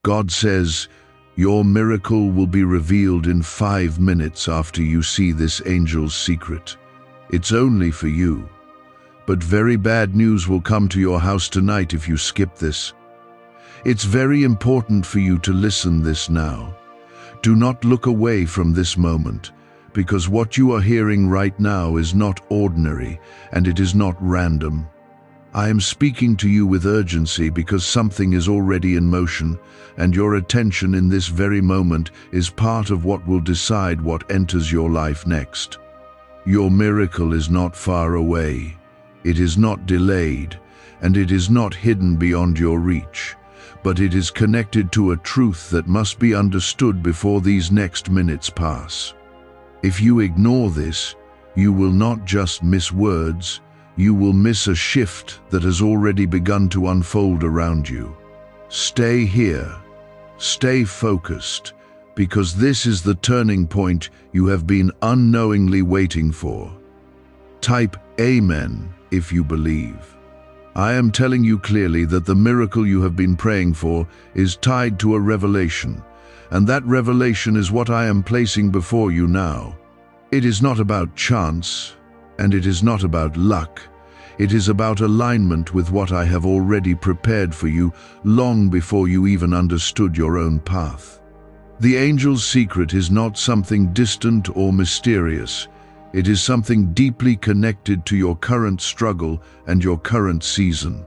God says, your miracle will be revealed in 5 minutes after you see this angel's secret. It's only for you. But very bad news will come to your house tonight if you skip this. It's very important for you to listen this now. Do not look away from this moment, because what you are hearing right now is not ordinary and it is not random. I am speaking to you with urgency because something is already in motion, and your attention in this very moment is part of what will decide what enters your life next. Your miracle is not far away. It is not delayed, and it is not hidden beyond your reach, but it is connected to a truth that must be understood before these next minutes pass. If you ignore this, you will not just miss words, you will miss a shift that has already begun to unfold around you. Stay here. Stay focused, because this is the turning point you have been unknowingly waiting for. Type Amen if you believe. I am telling you clearly that the miracle you have been praying for is tied to a revelation, and that revelation is what I am placing before you now. It is not about chance, and it is not about luck. It is about alignment with what I have already prepared for you long before you even understood your own path. The angel's secret is not something distant or mysterious. It is something deeply connected to your current struggle and your current season.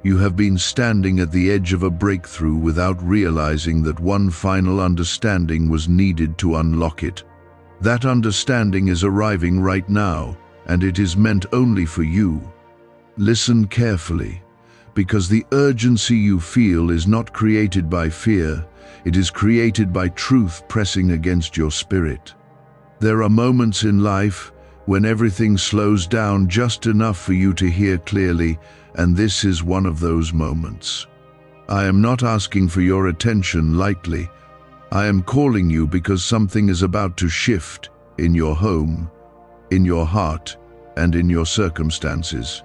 You have been standing at the edge of a breakthrough without realizing that one final understanding was needed to unlock it. That understanding is arriving right now, and it is meant only for you. Listen carefully, because the urgency you feel is not created by fear, it is created by truth pressing against your spirit. There are moments in life when everything slows down just enough for you to hear clearly, and this is one of those moments. I am not asking for your attention lightly. I am calling you because something is about to shift in your home, in your heart, and in your circumstances.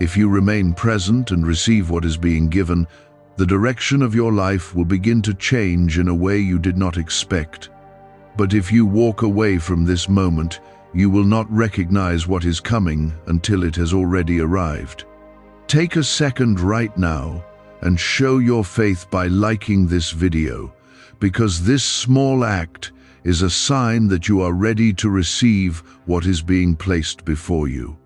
If you remain present and receive what is being given, the direction of your life will begin to change in a way you did not expect. But if you walk away from this moment, you will not recognize what is coming until it has already arrived. Take a second right now and show your faith by liking this video, because this small act is a sign that you are ready to receive what is being placed before you.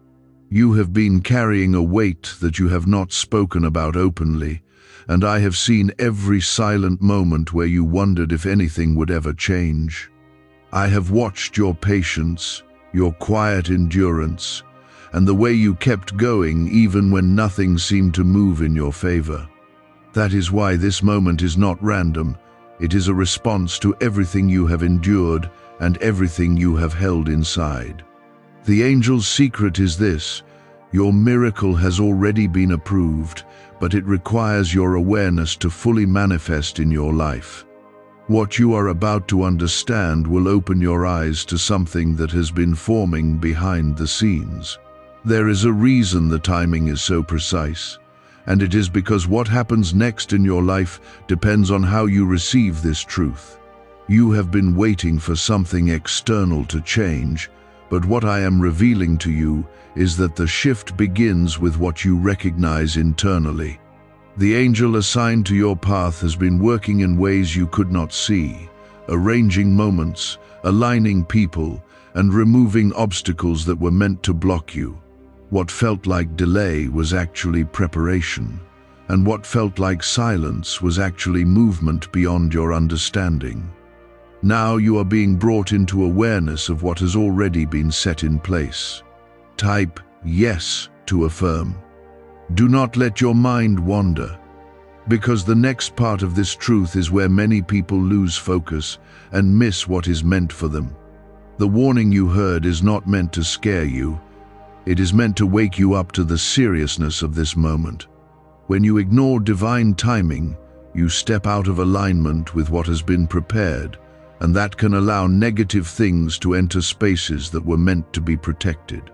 You have been carrying a weight that you have not spoken about openly, and I have seen every silent moment where you wondered if anything would ever change. I have watched your patience, your quiet endurance, and the way you kept going even when nothing seemed to move in your favor. That is why this moment is not random. It is a response to everything you have endured and everything you have held inside. The angel's secret is this: your miracle has already been approved, but it requires your awareness to fully manifest in your life. What you are about to understand will open your eyes to something that has been forming behind the scenes. There is a reason the timing is so precise, and it is because what happens next in your life depends on how you receive this truth. You have been waiting for something external to change, but what I am revealing to you is that the shift begins with what you recognize internally. The angel assigned to your path has been working in ways you could not see, arranging moments, aligning people, and removing obstacles that were meant to block you. What felt like delay was actually preparation, and what felt like silence was actually movement beyond your understanding. Now you are being brought into awareness of what has already been set in place. Type yes to affirm. Do not let your mind wander, because the next part of this truth is where many people lose focus and miss what is meant for them. The warning you heard is not meant to scare you. It is meant to wake you up to the seriousness of this moment. When you ignore divine timing, you step out of alignment with what has been prepared, and that can allow negative things to enter spaces that were meant to be protected.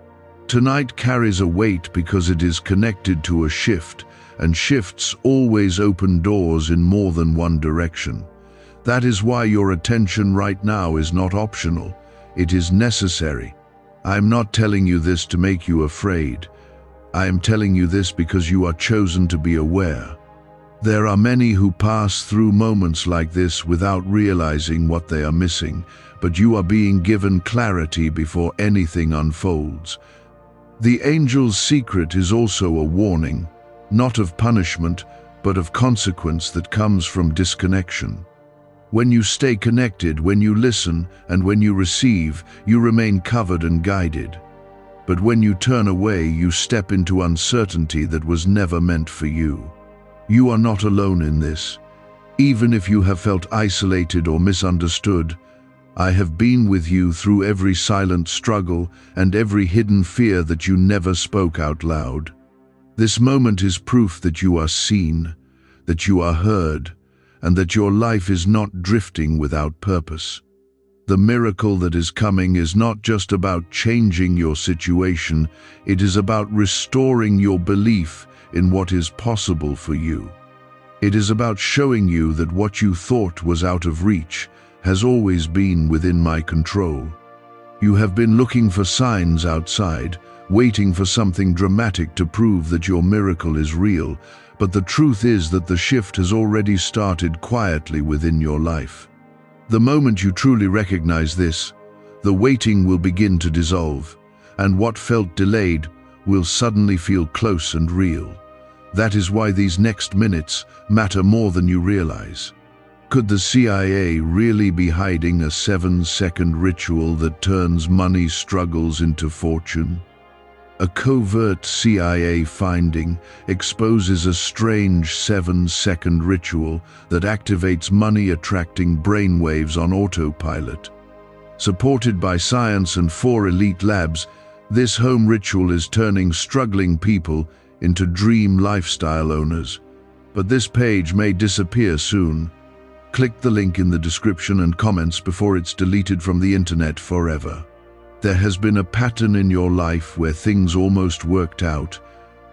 Tonight carries a weight because it is connected to a shift, and shifts always open doors in more than one direction. That is why your attention right now is not optional, it is necessary. I am not telling you this to make you afraid. I am telling you this because you are chosen to be aware. There are many who pass through moments like this without realizing what they are missing, but you are being given clarity before anything unfolds. The angel's secret is also a warning, not of punishment, but of consequence that comes from disconnection. When you stay connected, when you listen, and when you receive, you remain covered and guided. But when you turn away, you step into uncertainty that was never meant for you. You are not alone in this. Even if you have felt isolated or misunderstood, I have been with you through every silent struggle and every hidden fear that you never spoke out loud. This moment is proof that you are seen, that you are heard, and that your life is not drifting without purpose. The miracle that is coming is not just about changing your situation, it is about restoring your belief in what is possible for you. It is about showing you that what you thought was out of reach has always been within my control. You have been looking for signs outside, waiting for something dramatic to prove that your miracle is real, but the truth is that the shift has already started quietly within your life. The moment you truly recognize this, the waiting will begin to dissolve, and what felt delayed will suddenly feel close and real. That is why these next minutes matter more than you realize. Could the CIA really be hiding a 7-second ritual that turns money struggles into fortune? A covert CIA finding exposes a strange 7-second ritual that activates money-attracting brainwaves on autopilot. Supported by science and 4 elite labs, this home ritual is turning struggling people into dream lifestyle owners. But this page may disappear soon. Click the link in the description and comments before it's deleted from the internet forever. There has been a pattern in your life where things almost worked out,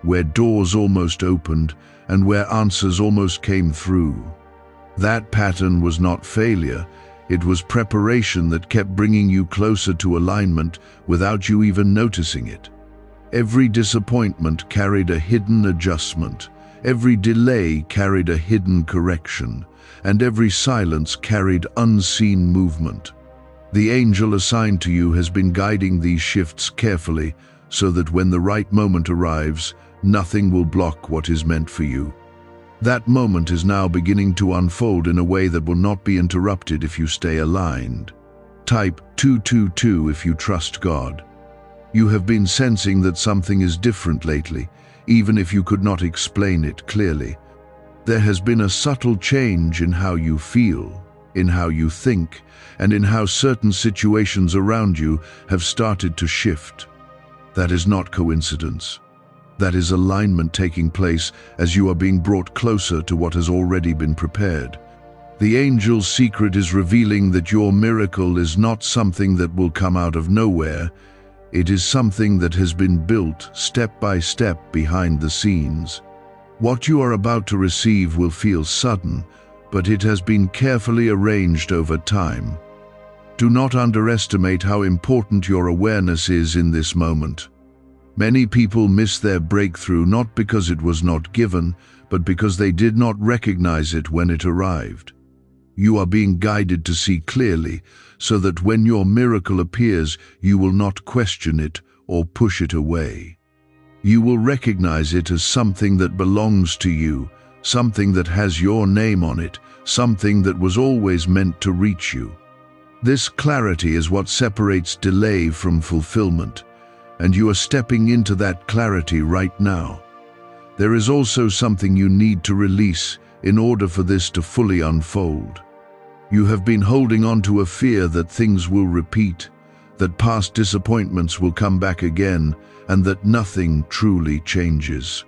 where doors almost opened, and where answers almost came through. That pattern was not failure, it was preparation that kept bringing you closer to alignment without you even noticing it. Every disappointment carried a hidden adjustment, every delay carried a hidden correction, and every silence carried unseen movement. The angel assigned to you has been guiding these shifts carefully so that when the right moment arrives, nothing will block what is meant for you. That moment is now beginning to unfold in a way that will not be interrupted if you stay aligned. Type 222 if you trust God. You have been sensing that something is different lately, even if you could not explain it clearly. There has been a subtle change in how you feel, in how you think, and in how certain situations around you have started to shift. That is not coincidence. That is alignment taking place as you are being brought closer to what has already been prepared. The angel's secret is revealing that your miracle is not something that will come out of nowhere. It is something that has been built step by step behind the scenes. What you are about to receive will feel sudden, but it has been carefully arranged over time. Do not underestimate how important your awareness is in this moment. Many people miss their breakthrough not because it was not given, but because they did not recognize it when it arrived. You are being guided to see clearly, so that when your miracle appears, you will not question it or push it away. You will recognize it as something that belongs to you, something that has your name on it, something that was always meant to reach you. This clarity is what separates delay from fulfillment, and you are stepping into that clarity right now. There is also something you need to release in order for this to fully unfold. You have been holding on to a fear that things will repeat, that past disappointments will come back again, and that nothing truly changes.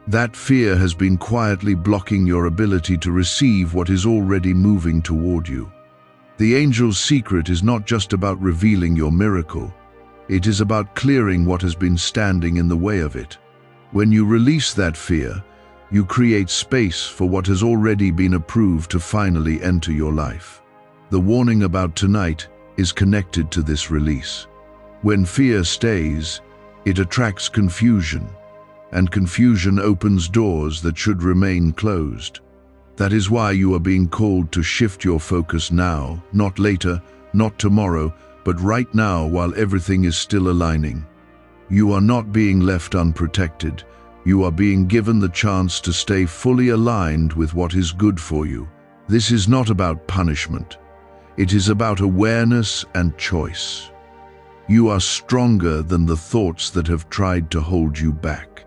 That fear has been quietly blocking your ability to receive what is already moving toward you. The angel's secret is not just about revealing your miracle. It is about clearing what has been standing in the way of it. When you release that fear, you create space for what has already been approved to finally enter your life. The warning about tonight is connected to this release. When fear stays, it attracts confusion, and confusion opens doors that should remain closed. That is why you are being called to shift your focus now, not later, not tomorrow, but right now while everything is still aligning. You are not being left unprotected. You are being given the chance to stay fully aligned with what is good for you. This is not about punishment. It is about awareness and choice. You are stronger than the thoughts that have tried to hold you back.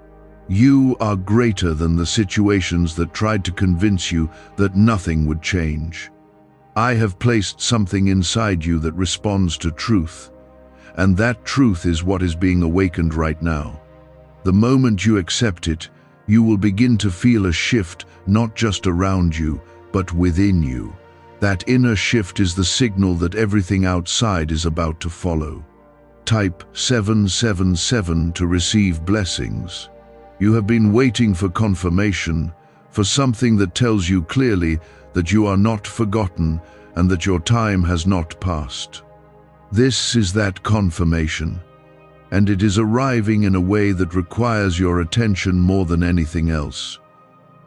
You are greater than the situations that tried to convince you that nothing would change. I have placed something inside you that responds to truth, and that truth is what is being awakened right now. The moment you accept it, you will begin to feel a shift not just around you, but within you. That inner shift is the signal that everything outside is about to follow. Type 777 to receive blessings. You have been waiting for confirmation, for something that tells you clearly that you are not forgotten and that your time has not passed. This is that confirmation, and it is arriving in a way that requires your attention more than anything else.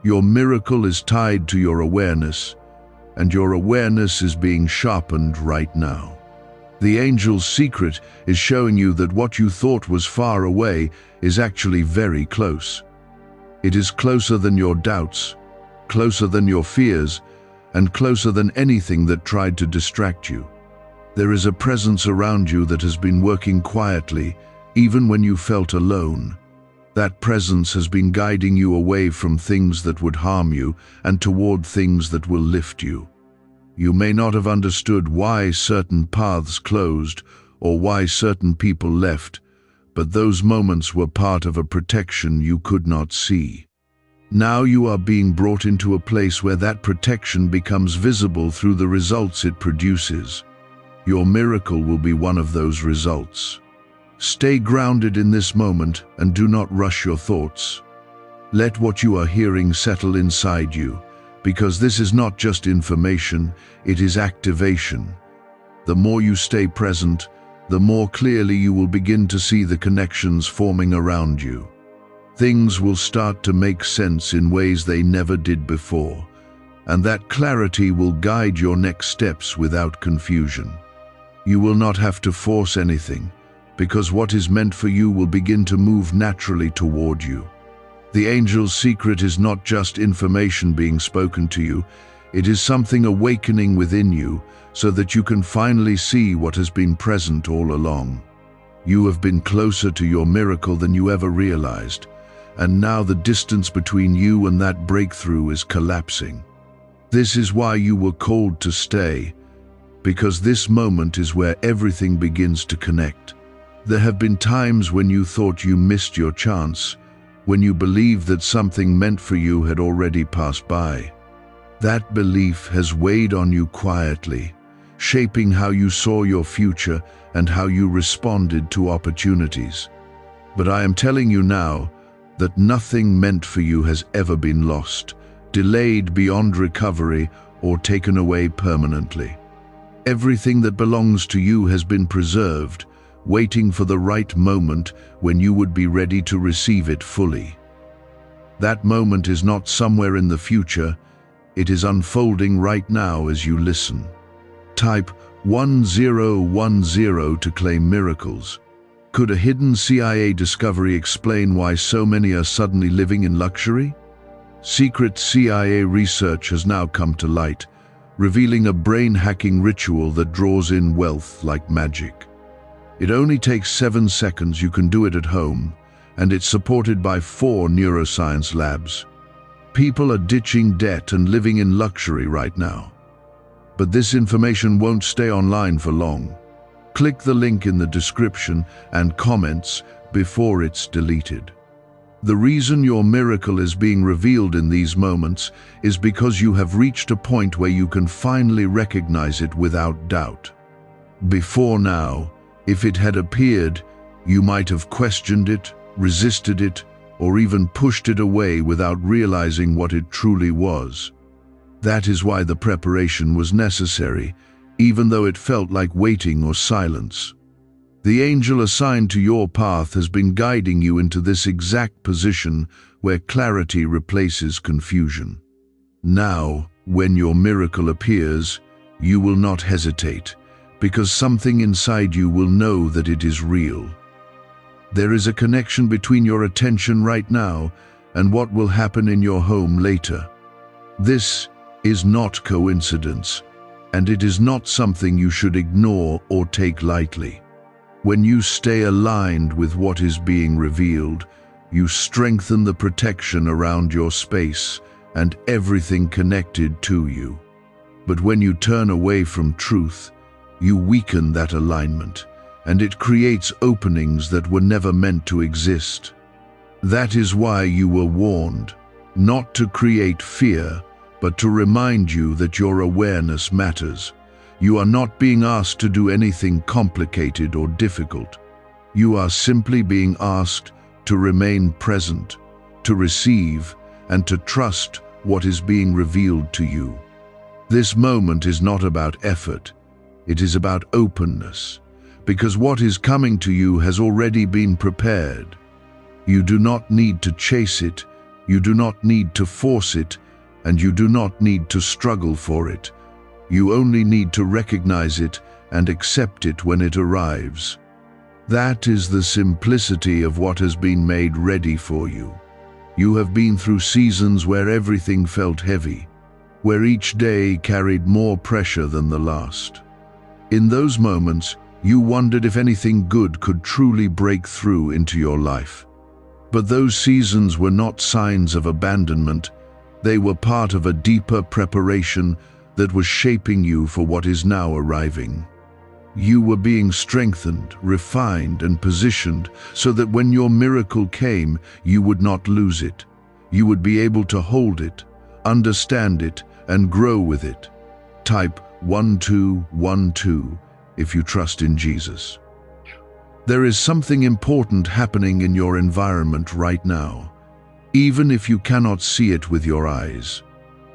Your miracle is tied to your awareness, and your awareness is being sharpened right now. The angel's secret is showing you that what you thought was far away is actually very close. It is closer than your doubts, closer than your fears, and closer than anything that tried to distract you. There is a presence around you that has been working quietly, even when you felt alone. That presence has been guiding you away from things that would harm you and toward things that will lift you. You may not have understood why certain paths closed or why certain people left, but those moments were part of a protection you could not see. Now you are being brought into a place where that protection becomes visible through the results it produces. Your miracle will be one of those results. Stay grounded in this moment and do not rush your thoughts. Let what you are hearing settle inside you, because this is not just information, it is activation. The more you stay present, the more clearly you will begin to see the connections forming around you. Things will start to make sense in ways they never did before, and that clarity will guide your next steps without confusion. You will not have to force anything, because what is meant for you will begin to move naturally toward you. The angel's secret is not just information being spoken to you, it is something awakening within you so that you can finally see what has been present all along. You have been closer to your miracle than you ever realized, and now the distance between you and that breakthrough is collapsing. This is why you were called to stay, because this moment is where everything begins to connect. There have been times when you thought you missed your chance, when you believed that something meant for you had already passed by. That belief has weighed on you quietly, shaping how you saw your future and how you responded to opportunities. But I am telling you now that nothing meant for you has ever been lost, delayed beyond recovery, or taken away permanently. Everything that belongs to you has been preserved, waiting for the right moment when you would be ready to receive it fully. That moment is not somewhere in the future, it is unfolding right now as you listen. Type 1010 to claim miracles. Could a hidden CIA discovery explain why so many are suddenly living in luxury? Secret CIA research has now come to light, revealing a brain-hacking ritual that draws in wealth like magic. It only takes 7 seconds. You can do it at home, and it's supported by 4 neuroscience labs. People are ditching debt and living in luxury right now. But this information won't stay online for long. Click the link in the description and comments before it's deleted. The reason your miracle is being revealed in these moments is because you have reached a point where you can finally recognize it without doubt. Before now, If it had appeared, you might have questioned it, resisted it, or even pushed it away without realizing what it truly was. That is why the preparation was necessary, even though it felt like waiting or silence. The angel assigned to your path has been guiding you into this exact position where clarity replaces confusion. Now, when your miracle appears, you will not hesitate, because something inside you will know that it is real. There is a connection between your attention right now and what will happen in your home later. This is not coincidence, and it is not something you should ignore or take lightly. When you stay aligned with what is being revealed, you strengthen the protection around your space and everything connected to you. But when you turn away from truth, you weaken that alignment, and it creates openings that were never meant to exist. That is why you were warned, not to create fear, but to remind you that your awareness matters. You are not being asked to do anything complicated or difficult. You are simply being asked to remain present, to receive, and to trust what is being revealed to you. This moment is not about effort, it is about openness, because what is coming to you has already been prepared. You do not need to chase it, you do not need to force it, and you do not need to struggle for it. You only need to recognize it and accept it when it arrives. That is the simplicity of what has been made ready for you. You have been through seasons where everything felt heavy, where each day carried more pressure than the last. In those moments, you wondered if anything good could truly break through into your life. But those seasons were not signs of abandonment. They were part of a deeper preparation that was shaping you for what is now arriving. You were being strengthened, refined, and positioned so that when your miracle came, you would not lose it. You would be able to hold it, understand it, and grow with it. Type 1212 if you trust in Jesus. There is something important happening in your environment right now, even if you cannot see it with your eyes.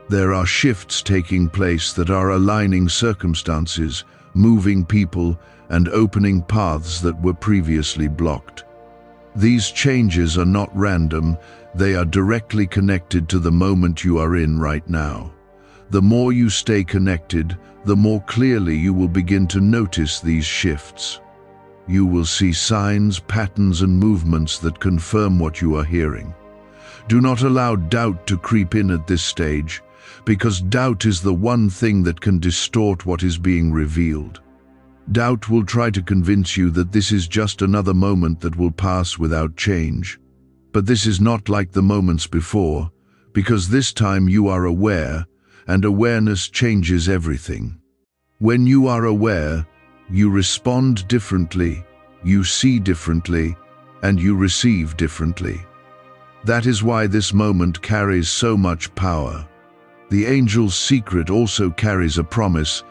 There are shifts taking place that are aligning circumstances, moving people, and opening paths that were previously blocked. These changes are not random, they are directly connected to the moment you are in right now. The more you stay connected, the more clearly you will begin to notice these shifts. You will see signs, patterns, and movements that confirm what you are hearing. Do not allow doubt to creep in at this stage, because doubt is the one thing that can distort what is being revealed. Doubt will try to convince you that this is just another moment that will pass without change. But this is not like the moments before, because this time you are aware, and awareness changes everything. When you are aware, you respond differently, you see differently, and you receive differently. That is why this moment carries so much power. The angel's secret also carries a promise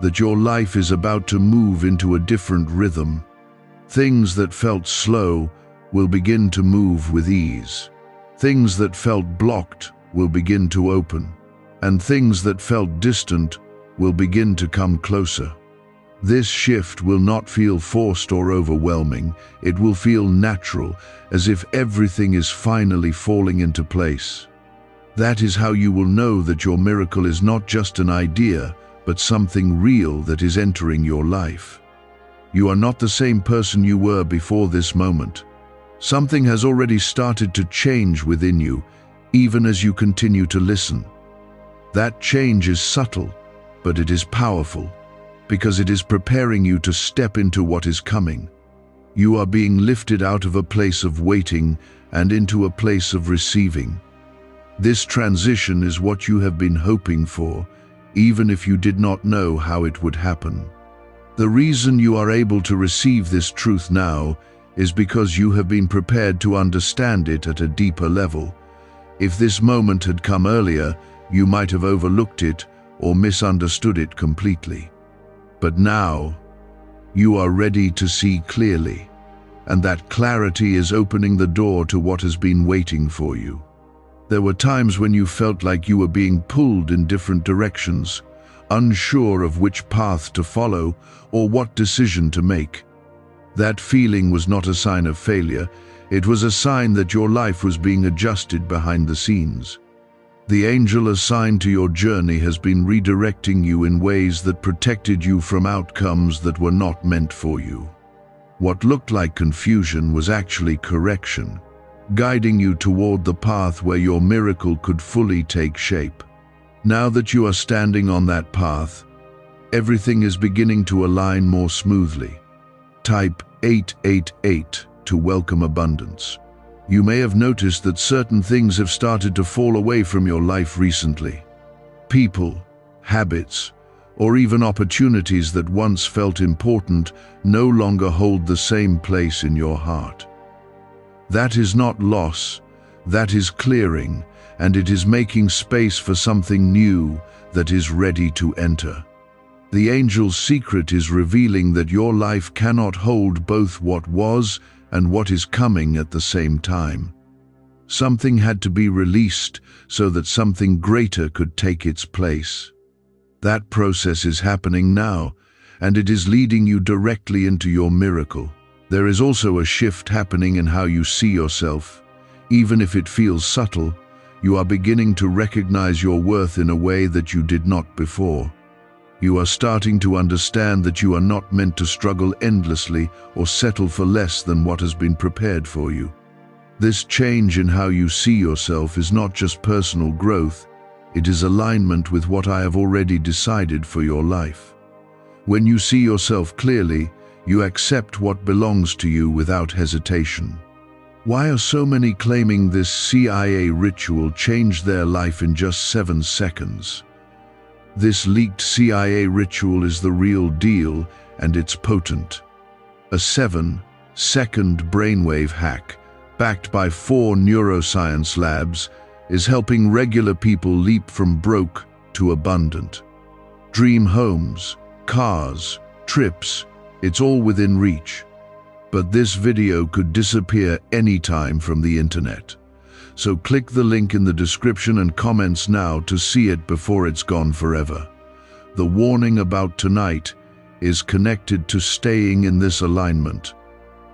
that your life is about to move into a different rhythm. Things that felt slow will begin to move with ease. Things that felt blocked will begin to open. And things that felt distant will begin to come closer. This shift will not feel forced or overwhelming. It will feel natural, as if everything is finally falling into place. That is how you will know that your miracle is not just an idea, but something real that is entering your life. You are not the same person you were before this moment. Something has already started to change within you, even as you continue to listen. That change is subtle, but it is powerful, because it is preparing you to step into what is coming. You are being lifted out of a place of waiting and into a place of receiving. This transition is what you have been hoping for, even if you did not know how it would happen. The reason you are able to receive this truth now is because you have been prepared to understand it at a deeper level. If this moment had come earlier, you might have overlooked it or misunderstood it completely. But now, You are ready to see clearly, and that clarity is opening the door to what has been waiting for you. There were times when you felt like you were being pulled in different directions, unsure of which path to follow or what decision to make. That feeling was not a sign of failure, it was a sign that your life was being adjusted behind the scenes. The angel assigned to your journey has been redirecting you in ways that protected you from outcomes that were not meant for you. What looked like confusion was actually correction, guiding you toward the path where your miracle could fully take shape. Now that you are standing on that path, everything is beginning to align more smoothly. Type 888 to welcome abundance. You may have noticed that certain things have started to fall away from your life recently. People, habits, or even opportunities that once felt important no longer hold the same place in your heart. That is not loss, that is clearing, and it is making space for something new that is ready to enter. The angel's secret is revealing that your life cannot hold both what was and what is coming at the same time. Something had to be released so that something greater could take its place. That process is happening now, and it is leading you directly into your miracle. There is also a shift happening in how you see yourself. Even if it feels subtle, you are beginning to recognize your worth in a way that you did not before. You are starting to understand that you are not meant to struggle endlessly or settle for less than what has been prepared for you. This change in how you see yourself is not just personal growth, it is alignment with what I have already decided for your life. When you see yourself clearly, you accept what belongs to you without hesitation. Why are so many claiming this CIA ritual changed their life in just 7 seconds? This leaked CIA ritual is the real deal, and it's potent. A 7-second brainwave hack, backed by 4 neuroscience labs, is helping regular people leap from broke to abundant. Dream homes, cars, trips, it's all within reach. But this video could disappear anytime from the internet. So click the link in the description and comments now to see it before it's gone forever. The warning about tonight is connected to staying in this alignment.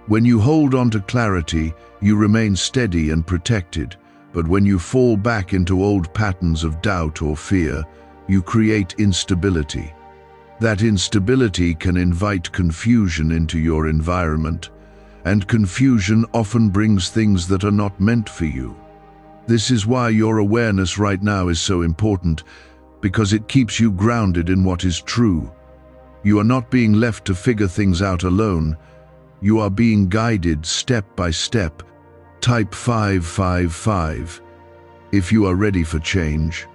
When you hold on to clarity, you remain steady and protected, but when you fall back into old patterns of doubt or fear, you create instability. That instability can invite confusion into your environment, and confusion often brings things that are not meant for you. This is why your awareness right now is so important, because it keeps you grounded in what is true. You are not being left to figure things out alone. You are being guided step by step. Type 555 if you are ready for change.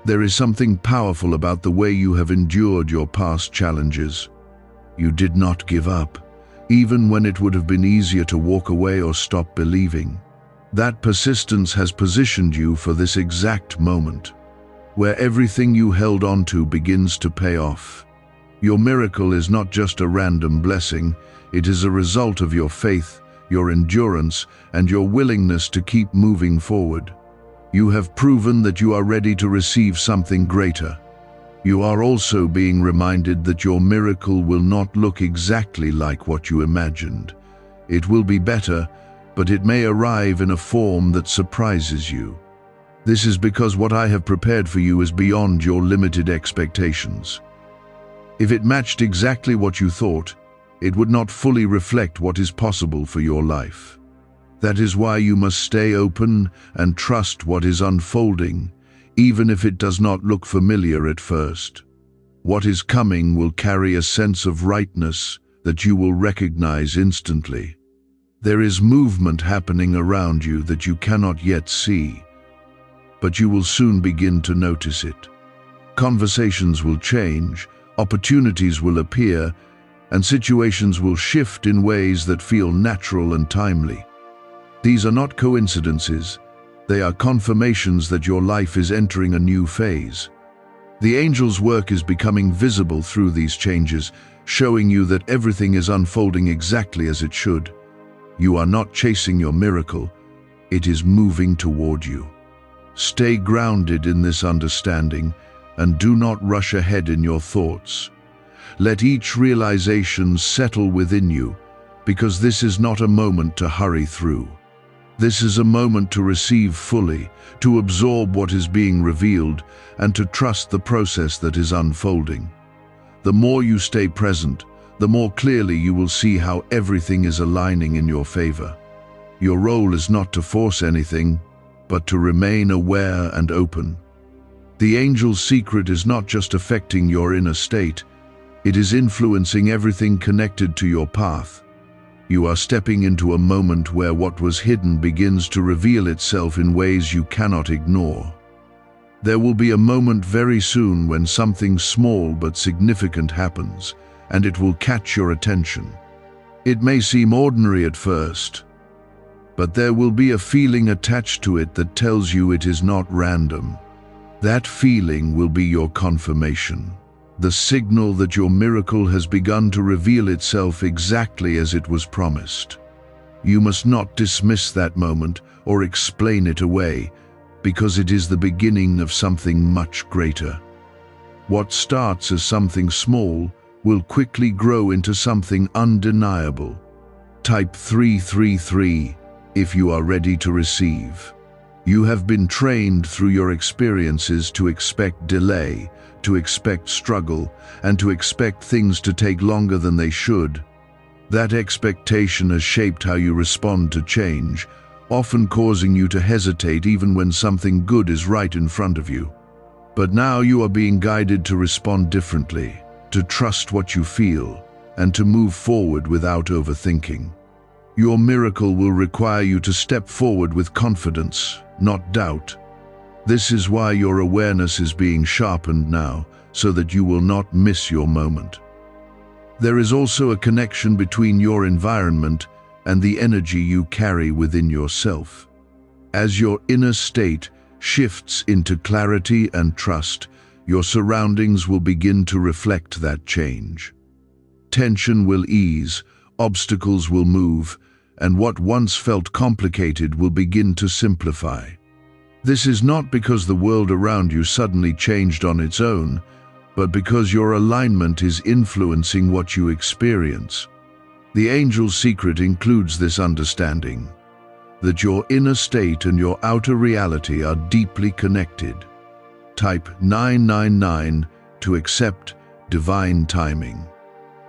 There is something powerful about the way you have endured your past challenges. You did not give up, even when it would have been easier to walk away or stop believing. That persistence has positioned you for this exact moment, where everything you held on to begins to pay off. Your miracle is not just a random blessing, it is a result of your faith, your endurance, and your willingness to keep moving forward. You have proven that you are ready to receive something greater. You are also being reminded that your miracle will not look exactly like what you imagined. It will be better, but it may arrive in a form that surprises you. This is because what I have prepared for you is beyond your limited expectations. If it matched exactly what you thought, it would not fully reflect what is possible for your life. That is why you must stay open and trust what is unfolding, even if it does not look familiar at first. What is coming will carry a sense of rightness that you will recognize instantly. There is movement happening around you that you cannot yet see, but you will soon begin to notice it. Conversations will change, opportunities will appear, and situations will shift in ways that feel natural and timely. These are not coincidences, they are confirmations that your life is entering a new phase. The angel's work is becoming visible through these changes, showing you that everything is unfolding exactly as it should. You are not chasing your miracle, it is moving toward you. Stay grounded in this understanding and do not rush ahead in your thoughts. Let each realization settle within you, because this is not a moment to hurry through. This is a moment to receive fully, to absorb what is being revealed, and to trust the process that is unfolding. The more you stay present, the more clearly you will see how everything is aligning in your favor. Your role is not to force anything, but to remain aware and open. The angel's secret is not just affecting your inner state, it is influencing everything connected to your path. You are stepping into a moment where what was hidden begins to reveal itself in ways you cannot ignore. There will be a moment very soon when something small but significant happens, and it will catch your attention. It may seem ordinary at first, but there will be a feeling attached to it that tells you it is not random. That feeling will be your confirmation, the signal that your miracle has begun to reveal itself exactly as it was promised. You must not dismiss that moment or explain it away, because it is the beginning of something much greater. What starts as something small will quickly grow into something undeniable. Type 333 if you are ready to receive. You have been trained through your experiences to expect delay, to expect struggle, and to expect things to take longer than they should. That expectation has shaped how you respond to change, often causing you to hesitate even when something good is right in front of you. But now you are being guided to respond differently, to trust what you feel, and to move forward without overthinking. Your miracle will require you to step forward with confidence, not doubt. This is why your awareness is being sharpened now, so that you will not miss your moment. There is also a connection between your environment and the energy you carry within yourself. As your inner state shifts into clarity and trust, your surroundings will begin to reflect that change. Tension will ease, obstacles will move, and what once felt complicated will begin to simplify. This is not because the world around you suddenly changed on its own, but because your alignment is influencing what you experience. The angel's secret includes this understanding, that your inner state and your outer reality are deeply connected. Type 999 to accept divine timing.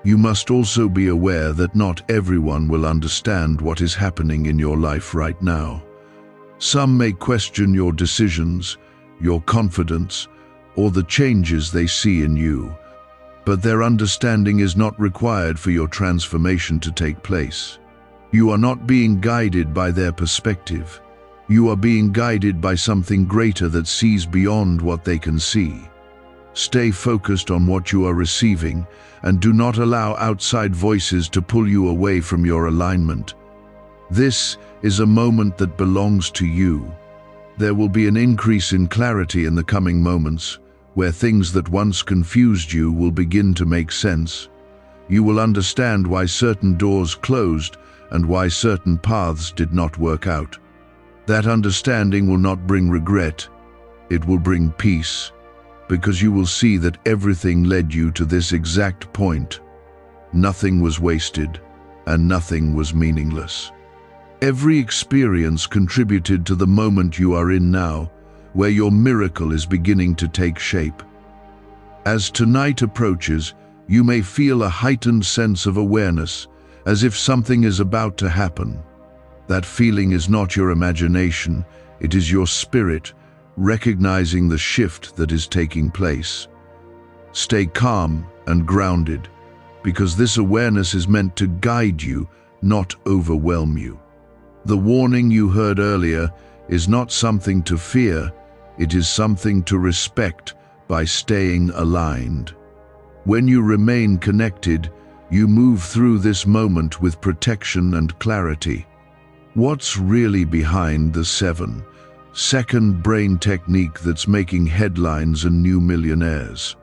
You must also be aware that not everyone will understand what is happening in your life right now. Some may question your decisions, your confidence, or the changes they see in you, but their understanding is not required for your transformation to take place. You are not being guided by their perspective. You are being guided by something greater that sees beyond what they can see. Stay focused on what you are receiving and do not allow outside voices to pull you away from your alignment. This is a moment that belongs to you. There will be an increase in clarity in the coming moments, where things that once confused you will begin to make sense. You will understand why certain doors closed and why certain paths did not work out. That understanding will not bring regret, it will bring peace, because you will see that everything led you to this exact point. Nothing was wasted, and nothing was meaningless. Every experience contributed to the moment you are in now, where your miracle is beginning to take shape. As tonight approaches, you may feel a heightened sense of awareness, as if something is about to happen. That feeling is not your imagination, it is your spirit, recognizing the shift that is taking place. Stay calm and grounded, because this awareness is meant to guide you, not overwhelm you. The warning you heard earlier is not something to fear, it is something to respect by staying aligned. When you remain connected, you move through this moment with protection and clarity. What's really behind the 7-second brain technique that's making headlines and new millionaires?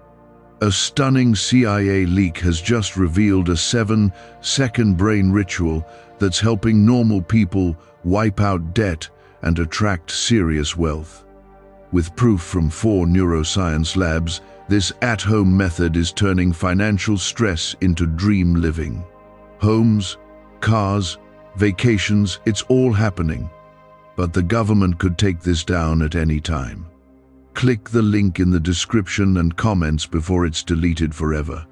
A stunning CIA leak has just revealed a 7-second brain ritual that's helping normal people wipe out debt and attract serious wealth. With proof from 4 neuroscience labs, this at-home method is turning financial stress into dream living. Homes, cars, vacations, it's all happening. But the government could take this down at any time. Click the link in the description and comments before it's deleted forever.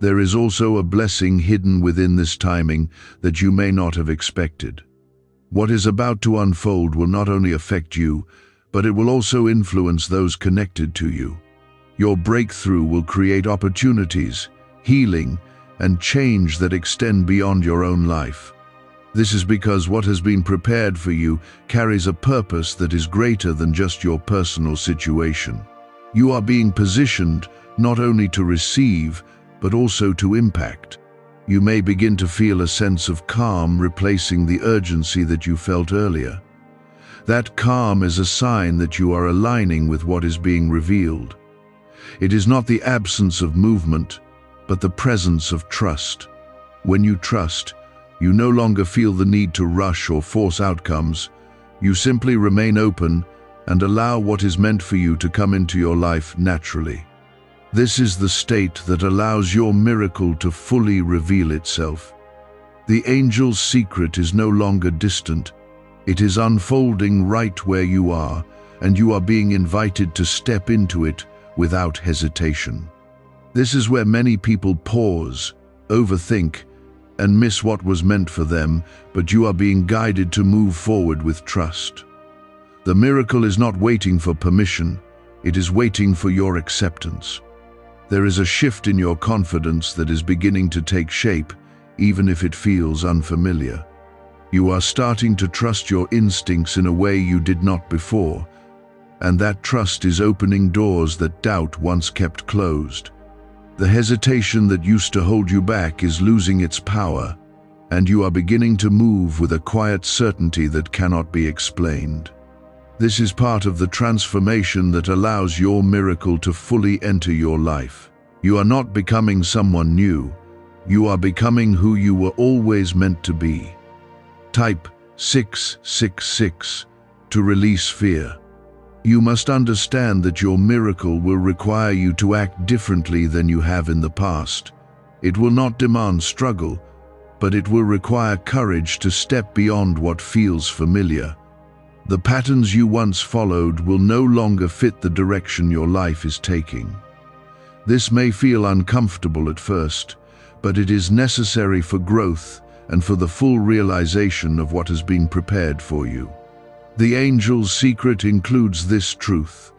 There is also a blessing hidden within this timing that you may not have expected. What is about to unfold will not only affect you, but it will also influence those connected to you. Your breakthrough will create opportunities, healing, and change that extend beyond your own life. This is because what has been prepared for you carries a purpose that is greater than just your personal situation. You are being positioned not only to receive, but also to impact. You may begin to feel a sense of calm replacing the urgency that you felt earlier. That calm is a sign that you are aligning with what is being revealed. It is not the absence of movement, but the presence of trust. When you trust, you no longer feel the need to rush or force outcomes. You simply remain open and allow what is meant for you to come into your life naturally. This is the state that allows your miracle to fully reveal itself. The angel's secret is no longer distant. It is unfolding right where you are, and you are being invited to step into it without hesitation. This is where many people pause, overthink, and miss what was meant for them, but you are being guided to move forward with trust. The miracle is not waiting for permission, it is waiting for your acceptance. There is a shift in your confidence that is beginning to take shape, even if it feels unfamiliar. You are starting to trust your instincts in a way you did not before, and that trust is opening doors that doubt once kept closed. The hesitation that used to hold you back is losing its power, and you are beginning to move with a quiet certainty that cannot be explained. This is part of the transformation that allows your miracle to fully enter your life. You are not becoming someone new, you are becoming who you were always meant to be. Type 666 to release fear. You must understand that your miracle will require you to act differently than you have in the past. It will not demand struggle, but it will require courage to step beyond what feels familiar. The patterns you once followed will no longer fit the direction your life is taking. This may feel uncomfortable at first, but it is necessary for growth and for the full realization of what has been prepared for you. The angel's secret includes this truth,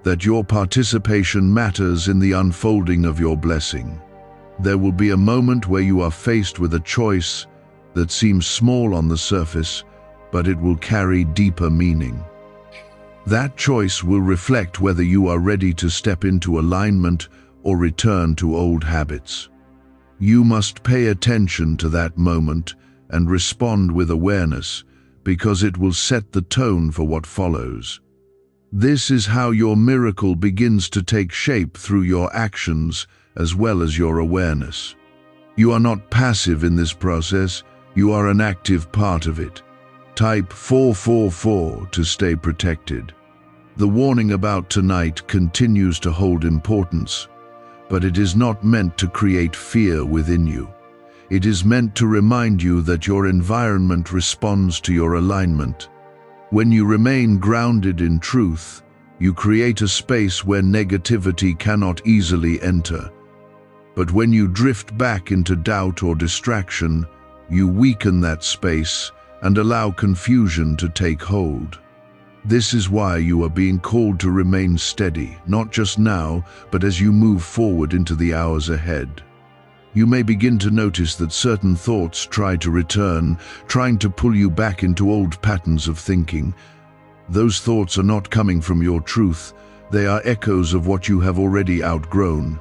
that your participation matters in the unfolding of your blessing. There will be a moment where you are faced with a choice that seems small on the surface, but it will carry deeper meaning. That choice will reflect whether you are ready to step into alignment or return to old habits. You must pay attention to that moment and respond with awareness, because it will set the tone for what follows. This is how your miracle begins to take shape through your actions as well as your awareness. You are not passive in this process, you are an active part of it. Type 444 to stay protected. The warning about tonight continues to hold importance, but it is not meant to create fear within you. It is meant to remind you that your environment responds to your alignment. When you remain grounded in truth, you create a space where negativity cannot easily enter. But when you drift back into doubt or distraction, you weaken that space and allow confusion to take hold. This is why you are being called to remain steady, not just now, but as you move forward into the hours ahead. You may begin to notice that certain thoughts try to return, trying to pull you back into old patterns of thinking. Those thoughts are not coming from your truth, they are echoes of what you have already outgrown.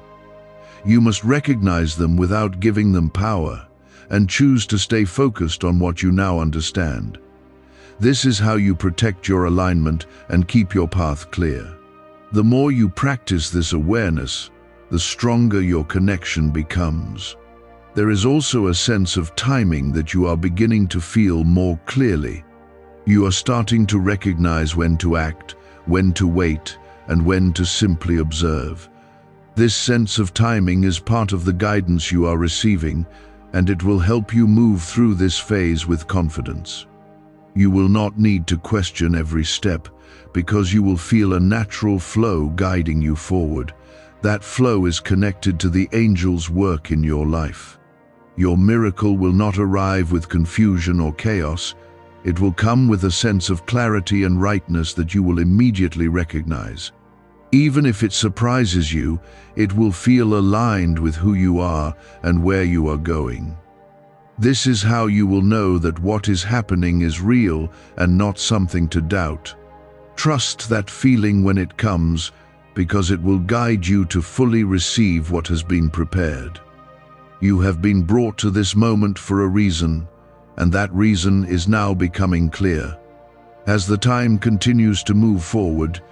You must recognize them without giving them power, and choose to stay focused on what you now understand. This is how you protect your alignment and keep your path clear. The more you practice this awareness, the stronger your connection becomes. There is also a sense of timing that you are beginning to feel more clearly. You are starting to recognize when to act, when to wait, and when to simply observe. This sense of timing is part of the guidance you are receiving, and it will help you move through this phase with confidence. You will not need to question every step, because you will feel a natural flow guiding you forward. That flow is connected to the angel's work in your life. Your miracle will not arrive with confusion or chaos. It will come with a sense of clarity and rightness that you will immediately recognize. Even if it surprises you, it will feel aligned with who you are and where you are going. This is how you will know that what is happening is real and not something to doubt. Trust that feeling when it comes, because it will guide you to fully receive what has been prepared. You have been brought to this moment for a reason, and that reason is now becoming clear. As the time continues to move forward,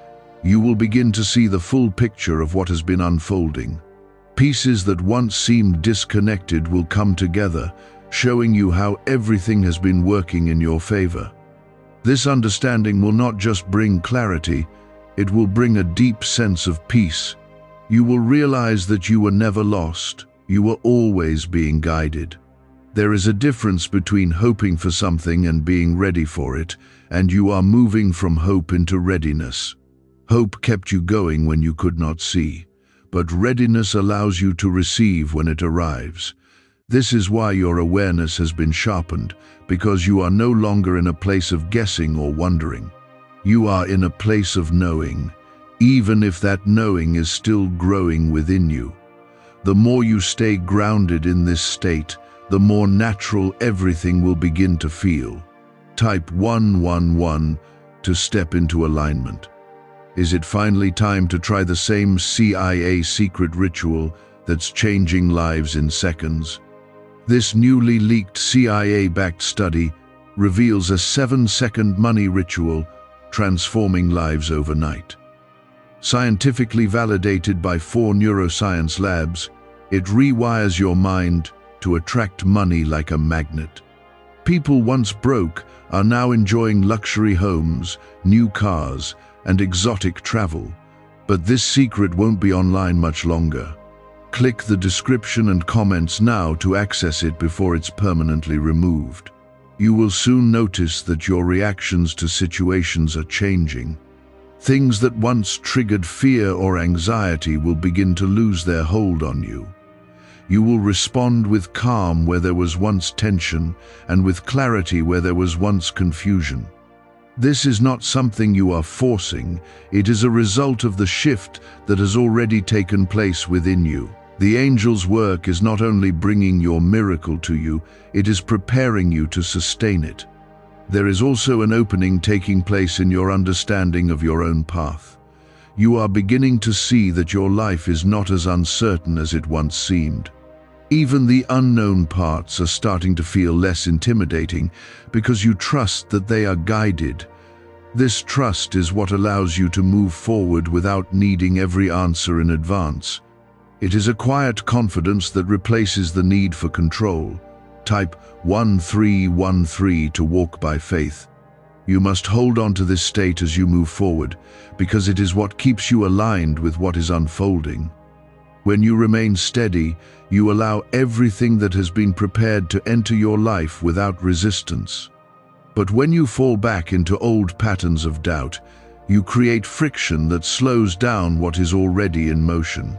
you will begin to see the full picture of what has been unfolding. Pieces that once seemed disconnected will come together, showing you how everything has been working in your favor. This understanding will not just bring clarity, it will bring a deep sense of peace. You will realize that you were never lost. You were always being guided. There is a difference between hoping for something and being ready for it, and you are moving from hope into readiness. Hope kept you going when you could not see, but readiness allows you to receive when it arrives. This is why your awareness has been sharpened, because you are no longer in a place of guessing or wondering. You are in a place of knowing, even if that knowing is still growing within you. The more you stay grounded in this state, the more natural everything will begin to feel. Type 111 to step into alignment. Is it finally time to try the same CIA secret ritual that's changing lives in seconds? This newly leaked CIA-backed study reveals a 7-second money ritual transforming lives overnight. Scientifically validated by 4 neuroscience labs, it rewires your mind to attract money like a magnet. People once broke are now enjoying luxury homes, new cars, and exotic travel. But this secret won't be online much longer. Click the description and comments now to access it before it's permanently removed. You will soon notice that your reactions to situations are changing. Things that once triggered fear or anxiety will begin to lose their hold on you. You will respond with calm where there was once tension, and with clarity where there was once confusion. This is not something you are forcing, it is a result of the shift that has already taken place within you. The angel's work is not only bringing your miracle to you, it is preparing you to sustain it. There is also an opening taking place in your understanding of your own path. You are beginning to see that your life is not as uncertain as it once seemed. Even the unknown parts are starting to feel less intimidating because you trust that they are guided. This trust is what allows you to move forward without needing every answer in advance. It is a quiet confidence that replaces the need for control. Type 1313 to walk by faith. You must hold on to this state as you move forward, because it is what keeps you aligned with what is unfolding. When you remain steady, you allow everything that has been prepared to enter your life without resistance. But when you fall back into old patterns of doubt, you create friction that slows down what is already in motion.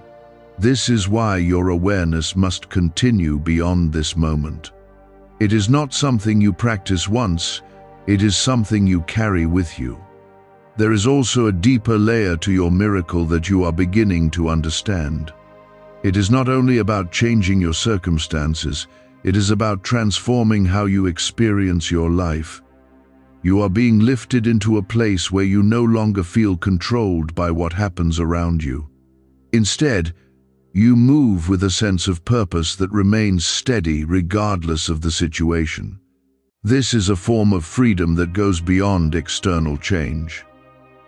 This is why your awareness must continue beyond this moment. It is not something you practice once, it is something you carry with you. There is also a deeper layer to your miracle that you are beginning to understand. It is not only about changing your circumstances, it is about transforming how you experience your life. You are being lifted into a place where you no longer feel controlled by what happens around you. Instead, you move with a sense of purpose that remains steady regardless of the situation. This is a form of freedom that goes beyond external change.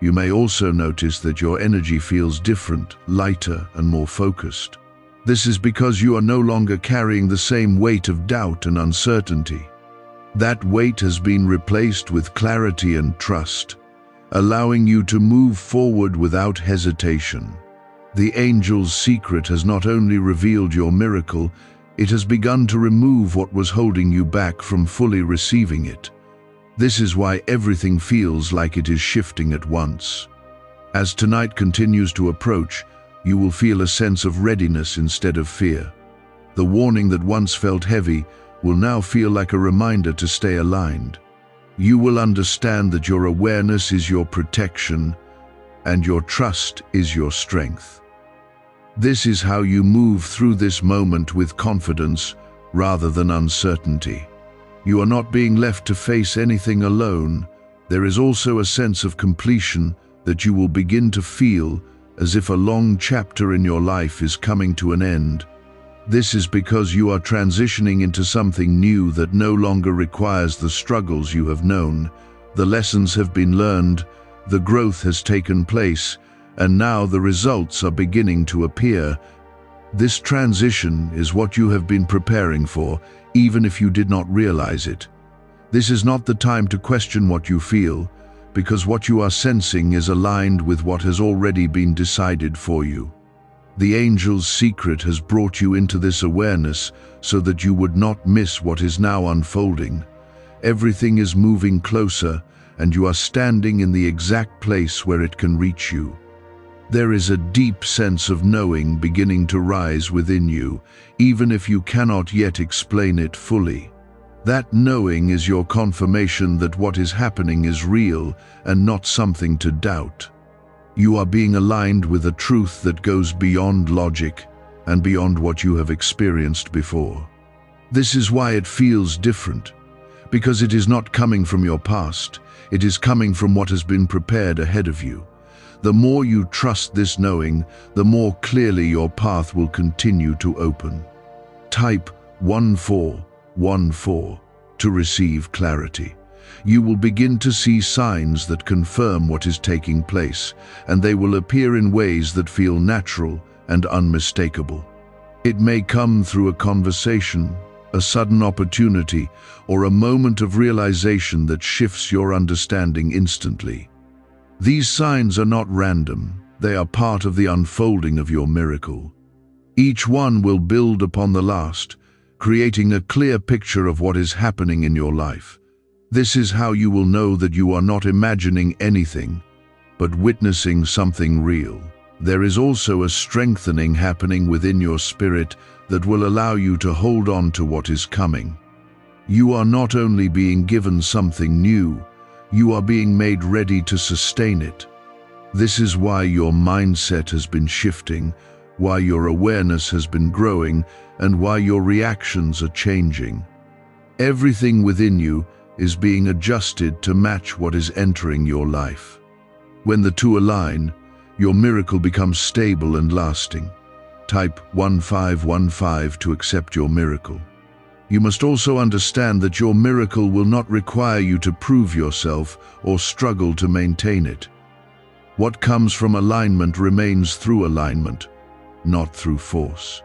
You may also notice that your energy feels different, lighter, and more focused. This is because you are no longer carrying the same weight of doubt and uncertainty. That weight has been replaced with clarity and trust, allowing you to move forward without hesitation. The angel's secret has not only revealed your miracle, it has begun to remove what was holding you back from fully receiving it. This is why everything feels like it is shifting at once. As tonight continues to approach, you will feel a sense of readiness instead of fear. The warning that once felt heavy will now feel like a reminder to stay aligned. You will understand that your awareness is your protection and your trust is your strength. This is how you move through this moment with confidence rather than uncertainty. You are not being left to face anything alone. There is also a sense of completion that you will begin to feel as if a long chapter in your life is coming to an end. This is because you are transitioning into something new that no longer requires the struggles you have known. The lessons have been learned, the growth has taken place, and now the results are beginning to appear. This transition is what you have been preparing for, even if you did not realize it. This is not the time to question what you feel, because what you are sensing is aligned with what has already been decided for you. The angel's secret has brought you into this awareness so that you would not miss what is now unfolding. Everything is moving closer, and you are standing in the exact place where it can reach you. There is a deep sense of knowing beginning to rise within you, even if you cannot yet explain it fully. That knowing is your confirmation that what is happening is real and not something to doubt. You are being aligned with a truth that goes beyond logic and beyond what you have experienced before. This is why it feels different, because it is not coming from your past, it is coming from what has been prepared ahead of you. The more you trust this knowing, the more clearly your path will continue to open. Type 1414 to receive clarity. You will begin to see signs that confirm what is taking place, and they will appear in ways that feel natural and unmistakable. It may come through a conversation, a sudden opportunity, or a moment of realization that shifts your understanding instantly. These signs are not random, they are part of the unfolding of your miracle. Each one will build upon the last, creating a clear picture of what is happening in your life. This is how you will know that you are not imagining anything, but witnessing something real. There is also a strengthening happening within your spirit that will allow you to hold on to what is coming. You are not only being given something new, you are being made ready to sustain it. This is why your mindset has been shifting, why your awareness has been growing, and why your reactions are changing. Everything within you is being adjusted to match what is entering your life. When the two align, your miracle becomes stable and lasting. Type 1515 to accept your miracle. You must also understand that your miracle will not require you to prove yourself or struggle to maintain it. What comes from alignment remains through alignment, not through force.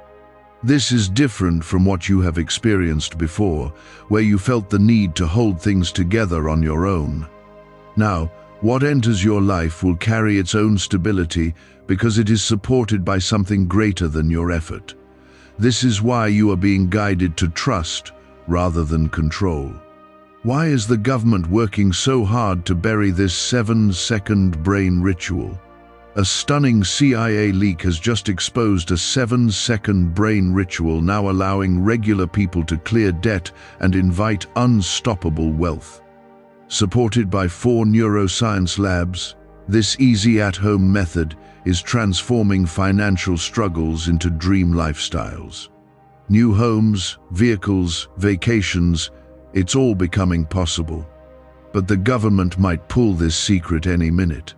This is different from what you have experienced before, where you felt the need to hold things together on your own. Now, what enters your life will carry its own stability because it is supported by something greater than your effort. This is why you are being guided to trust rather than control. Why is the government working so hard to bury this 7-second brain ritual? A stunning CIA leak has just exposed a 7-second brain ritual now allowing regular people to clear debt and invite unstoppable wealth. Supported by 4 neuroscience labs, this easy at-home method is transforming financial struggles into dream lifestyles. New homes, vehicles, vacations, it's all becoming possible. But the government might pull this secret any minute.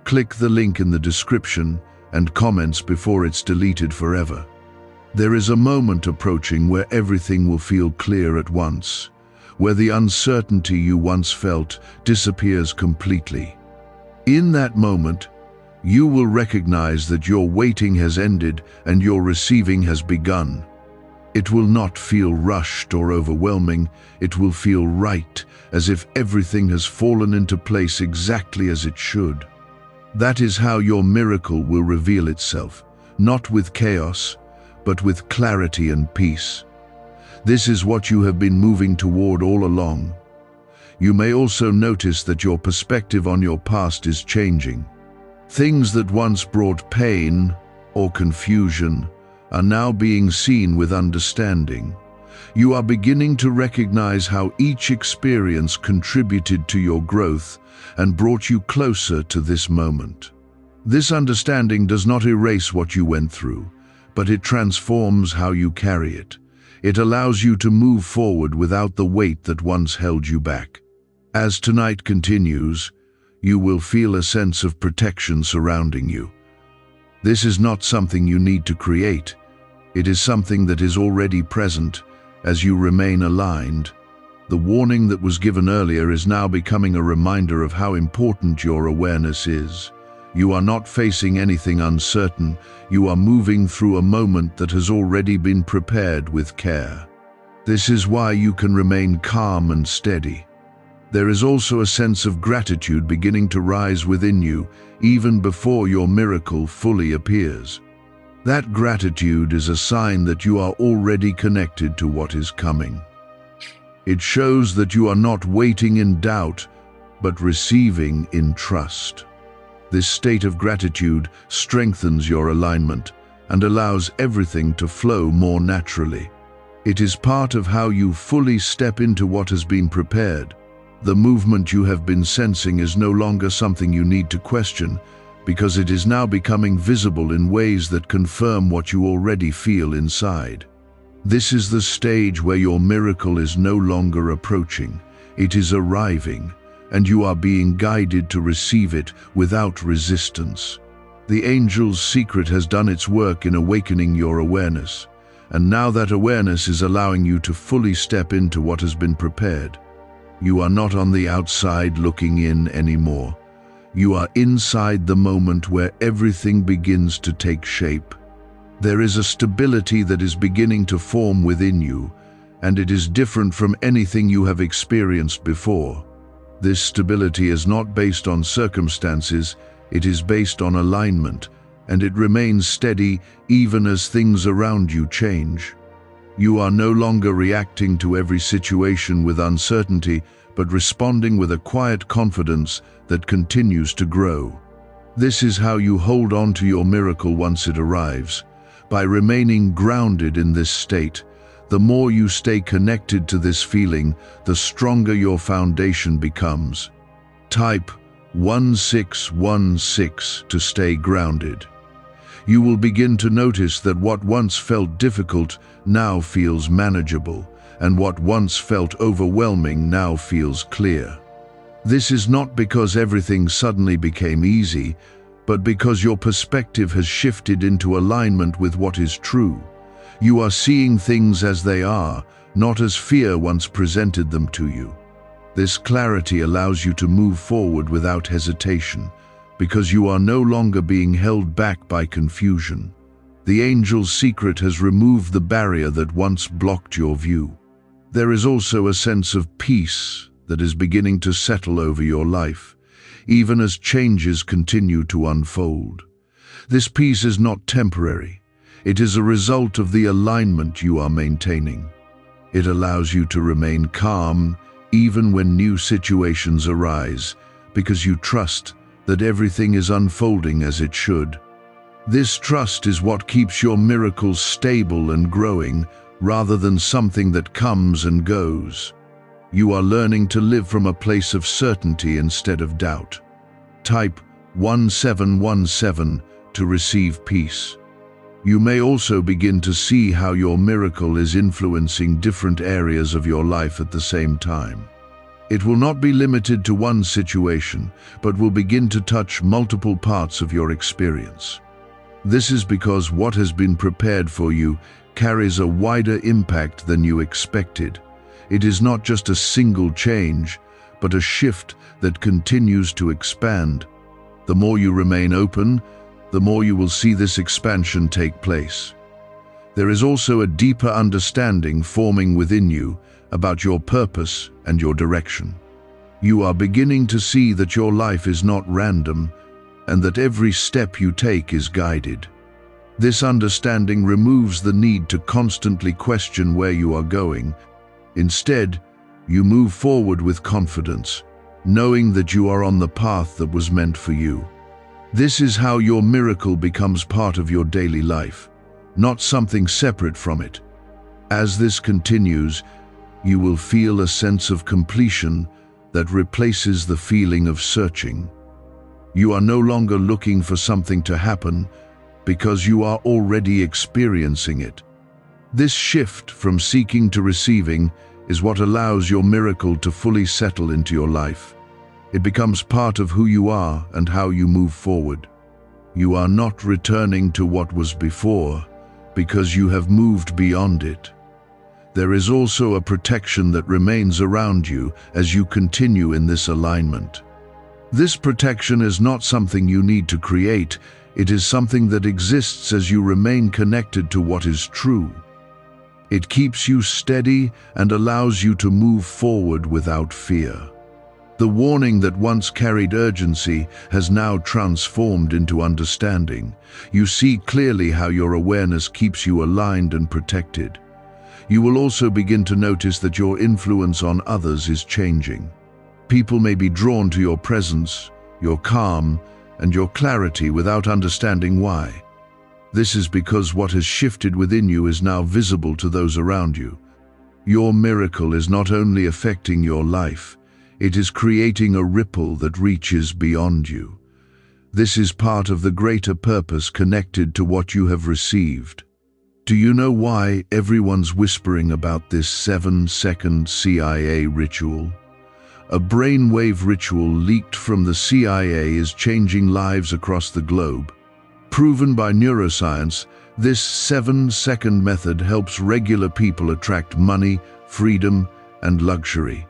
Click the link in the description and comments before it's deleted forever. There is a moment approaching where everything will feel clear at once, where the uncertainty you once felt disappears completely. In that moment, you will recognize that your waiting has ended and your receiving has begun. It will not feel rushed or overwhelming. It will feel right, as if everything has fallen into place exactly as it should. That is how your miracle will reveal itself, not with chaos, but with clarity and peace. This is what you have been moving toward all along. You may also notice that your perspective on your past is changing. Things that once brought pain or confusion are now being seen with understanding. You are beginning to recognize how each experience contributed to your growth and brought you closer to this moment. This understanding does not erase what you went through, but it transforms how you carry it. It allows you to move forward without the weight that once held you back. As tonight continues, you will feel a sense of protection surrounding you. This is not something you need to create. It is something that is already present as you remain aligned. The warning that was given earlier is now becoming a reminder of how important your awareness is. You are not facing anything uncertain. You are moving through a moment that has already been prepared with care. This is why you can remain calm and steady. There is also a sense of gratitude beginning to rise within you, even before your miracle fully appears. That gratitude is a sign that you are already connected to what is coming. It shows that you are not waiting in doubt, but receiving in trust. This state of gratitude strengthens your alignment and allows everything to flow more naturally. It is part of how you fully step into what has been prepared. The movement you have been sensing is no longer something you need to question, because it is now becoming visible in ways that confirm what you already feel inside. This is the stage where your miracle is no longer approaching. It is arriving, and you are being guided to receive it without resistance. The angel's secret has done its work in awakening your awareness, and now that awareness is allowing you to fully step into what has been prepared. You are not on the outside looking in anymore. You are inside the moment where everything begins to take shape. There is a stability that is beginning to form within you, and it is different from anything you have experienced before. This stability is not based on circumstances, it is based on alignment, and it remains steady even as things around you change. You are no longer reacting to every situation with uncertainty, but responding with a quiet confidence that continues to grow. This is how you hold on to your miracle once it arrives. By remaining grounded in this state, the more you stay connected to this feeling, the stronger your foundation becomes. Type 1616 to stay grounded. You will begin to notice that what once felt difficult now feels manageable, and what once felt overwhelming now feels clear. This is not because everything suddenly became easy, but because your perspective has shifted into alignment with what is true. You are seeing things as they are, not as fear once presented them to you. This clarity allows you to move forward without hesitation, because you are no longer being held back by confusion. The angel's secret has removed the barrier that once blocked your view. There is also a sense of peace that is beginning to settle over your life, even as changes continue to unfold. This peace is not temporary. It is a result of the alignment you are maintaining. It allows you to remain calm even when new situations arise, because you trust that everything is unfolding as it should. This trust is what keeps your miracle stable and growing, rather than something that comes and goes. You are learning to live from a place of certainty instead of doubt. Type 1717 to receive peace. You may also begin to see how your miracle is influencing different areas of your life at the same time. It will not be limited to one situation, but will begin to touch multiple parts of your experience. This is because what has been prepared for you carries a wider impact than you expected. It is not just a single change, but a shift that continues to expand. The more you remain open, the more you will see this expansion take place. There is also a deeper understanding forming within you about your purpose and your direction. You are beginning to see that your life is not random and that every step you take is guided. This understanding removes the need to constantly question where you are going. Instead, you move forward with confidence, knowing that you are on the path that was meant for you. This is how your miracle becomes part of your daily life, not something separate from it. As this continues, you will feel a sense of completion that replaces the feeling of searching. You are no longer looking for something to happen because you are already experiencing it. This shift from seeking to receiving is what allows your miracle to fully settle into your life. It becomes part of who you are and how you move forward. You are not returning to what was before because you have moved beyond it. There is also a protection that remains around you as you continue in this alignment. This protection is not something you need to create, it is something that exists as you remain connected to what is true. It keeps you steady and allows you to move forward without fear. The warning that once carried urgency has now transformed into understanding. You see clearly how your awareness keeps you aligned and protected. You will also begin to notice that your influence on others is changing. People may be drawn to your presence, your calm, and your clarity without understanding why. This is because what has shifted within you is now visible to those around you. Your miracle is not only affecting your life, it is creating a ripple that reaches beyond you. This is part of the greater purpose connected to what you have received. Do you know why everyone's whispering about this 7-second CIA ritual? A brainwave ritual leaked from the CIA is changing lives across the globe. Proven by neuroscience, this 7-second method helps regular people attract money, freedom, and luxury.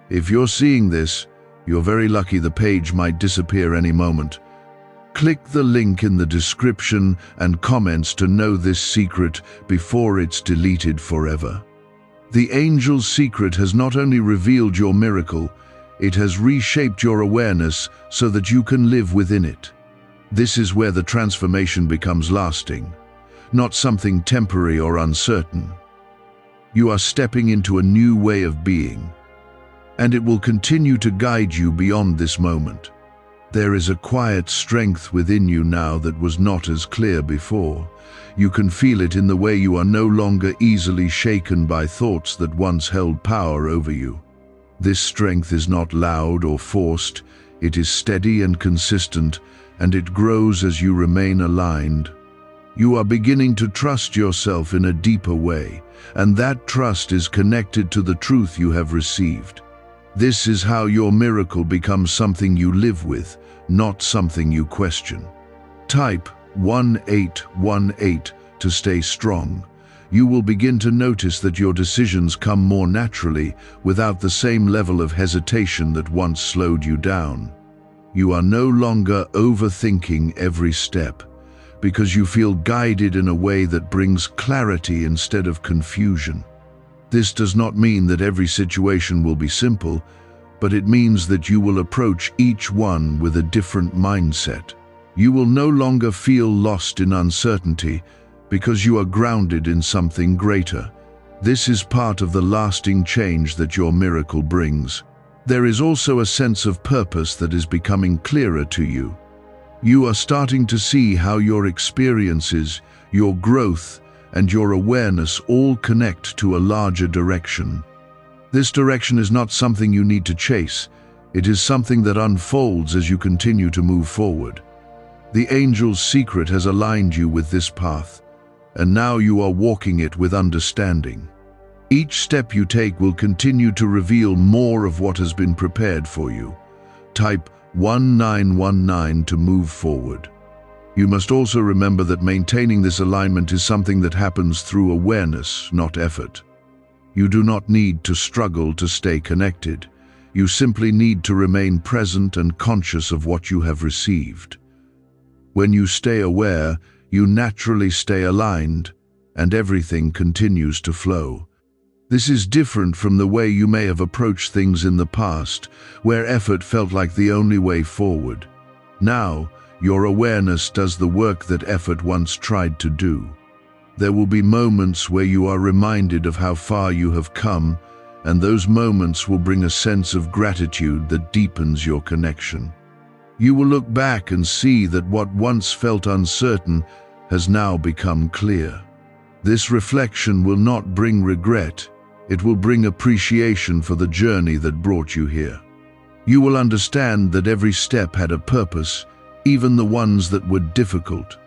If you're seeing this, you're very lucky. The page might disappear any moment. Click the link in the description and comments to know this secret before it's deleted forever. The angel's secret has not only revealed your miracle, it has reshaped your awareness so that you can live within it. This is where the transformation becomes lasting, not something temporary or uncertain. You are stepping into a new way of being, and it will continue to guide you beyond this moment. There is a quiet strength within you now that was not as clear before. You can feel it in the way you are no longer easily shaken by thoughts that once held power over you. This strength is not loud or forced, it is steady and consistent, and it grows as you remain aligned. You are beginning to trust yourself in a deeper way, and that trust is connected to the truth you have received. This is how your miracle becomes something you live with, not something you question. Type 1818 to stay strong. You will begin to notice that your decisions come more naturally, without the same level of hesitation that once slowed you down. You are no longer overthinking every step, because you feel guided in a way that brings clarity instead of confusion. This does not mean that every situation will be simple, but it means that you will approach each one with a different mindset. You will no longer feel lost in uncertainty because you are grounded in something greater. This is part of the lasting change that your miracle brings. There is also a sense of purpose that is becoming clearer to you. You are starting to see how your experiences, your growth, and your awareness all connect to a larger direction. This direction is not something you need to chase. It is something that unfolds as you continue to move forward. The angel's secret has aligned you with this path, and now you are walking it with understanding. Each step you take will continue to reveal more of what has been prepared for you. Type 1919 to move forward. You must also remember that maintaining this alignment is something that happens through awareness, not effort. You do not need to struggle to stay connected. You simply need to remain present and conscious of what you have received. When you stay aware, you naturally stay aligned, and everything continues to flow. This is different from the way you may have approached things in the past, where effort felt like the only way forward. Now, your awareness does the work that effort once tried to do. There will be moments where you are reminded of how far you have come, and those moments will bring a sense of gratitude that deepens your connection. You will look back and see that what once felt uncertain has now become clear. This reflection will not bring regret. It will bring appreciation for the journey that brought you here. You will understand that every step had a purpose, even the ones that were difficult.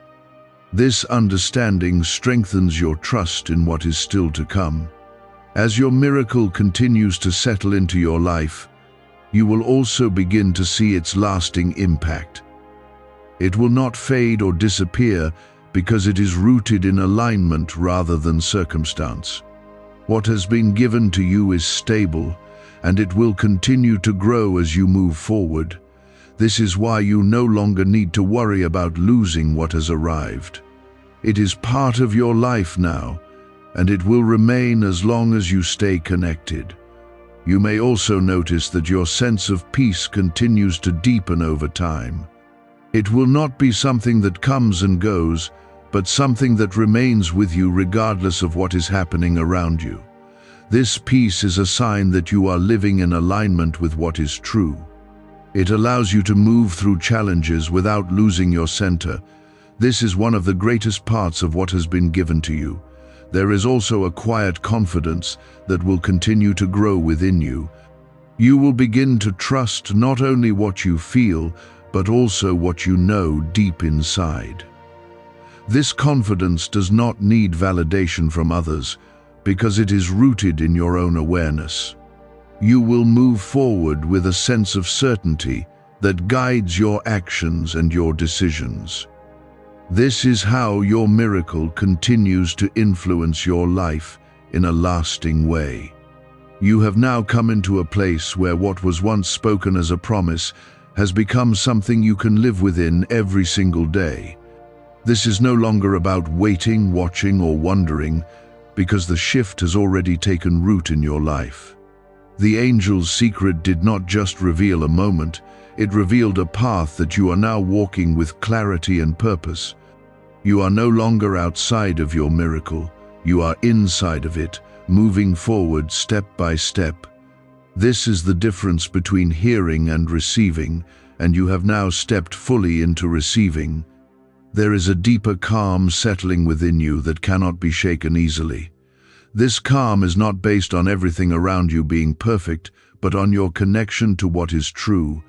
This understanding strengthens your trust in what is still to come. As your miracle continues to settle into your life, you will also begin to see its lasting impact. It will not fade or disappear because it is rooted in alignment rather than circumstance. What has been given to you is stable, and it will continue to grow as you move forward. This is why you no longer need to worry about losing what has arrived. It is part of your life now, and it will remain as long as you stay connected. You may also notice that your sense of peace continues to deepen over time. It will not be something that comes and goes, but something that remains with you regardless of what is happening around you. This peace is a sign that you are living in alignment with what is true. It allows you to move through challenges without losing your center. This is one of the greatest parts of what has been given to you. There is also a quiet confidence that will continue to grow within you. You will begin to trust not only what you feel, but also what you know deep inside. This confidence does not need validation from others, because it is rooted in your own awareness. You will move forward with a sense of certainty that guides your actions and your decisions. This is how your miracle continues to influence your life in a lasting way. You have now come into a place where what was once spoken as a promise has become something you can live within every single day. This is no longer about waiting, watching, or wondering, because the shift has already taken root in your life. The angel's secret did not just reveal a moment, it revealed a path that you are now walking with clarity and purpose. You are no longer outside of your miracle, you are inside of it, moving forward step by step. This is the difference between hearing and receiving, and you have now stepped fully into receiving. There is a deeper calm settling within you that cannot be shaken easily. This calm is not based on everything around you being perfect, but on your connection to what is true.